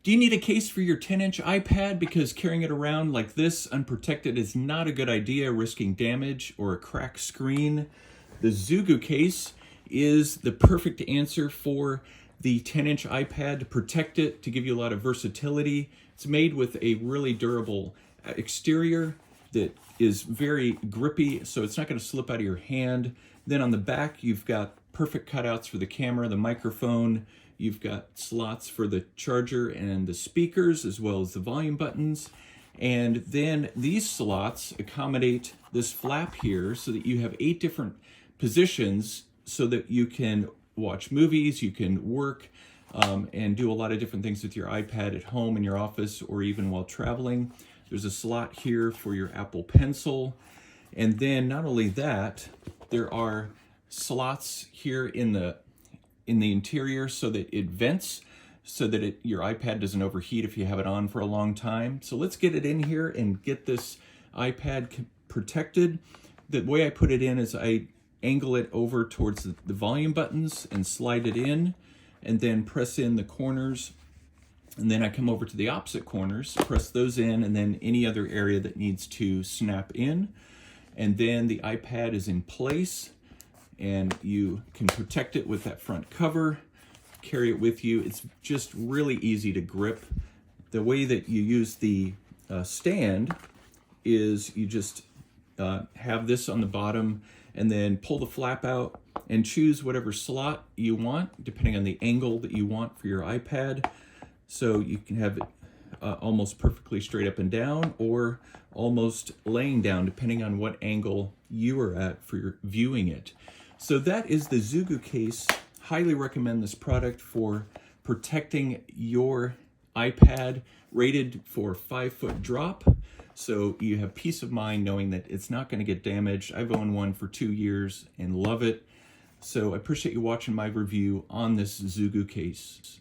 Do you need a case for your 10-inch iPad because carrying it around like this unprotected is not a good idea, risking damage or a cracked screen? The Zugu case is the perfect answer for the 10-inch iPad to protect it, to give you a lot of versatility. It's made with a really durable exterior that is very grippy, so it's not going to slip out of your hand. Then on the back, you've got perfect cutouts for the camera, the microphone. You've got slots for the charger and the speakers, as well as the volume buttons. And then these slots accommodate this flap here so that you have 8 different positions so that you can watch movies, you can work, and do a lot of different things with your iPad at home, in your office, or even while traveling. There's a slot here for your Apple Pencil. And then not only that, there are slots here in the interior so that it vents, so that your iPad doesn't overheat if you have it on for a long time. So let's get it in here and get this iPad protected. The way I put it in is I angle it over towards the volume buttons and slide it in, and then press in the corners. And then I come over to the opposite corners, press those in, and then any other area that needs to snap in. And then the iPad is in place, and you can protect it with that front cover, carry it with you. It's just really easy to grip. The way that you use the stand is you just have this on the bottom and then pull the flap out and choose whatever slot you want, depending on the angle that you want for your iPad. So you can have it almost perfectly straight up and down, or almost laying down, depending on what angle you are at for your viewing it. So that is the Zugu case. Highly recommend this product for protecting your iPad, rated for 5-foot drop. So you have peace of mind knowing that it's not going to get damaged. I've owned one for 2 years and love it. So I appreciate you watching my review on this Zugu case.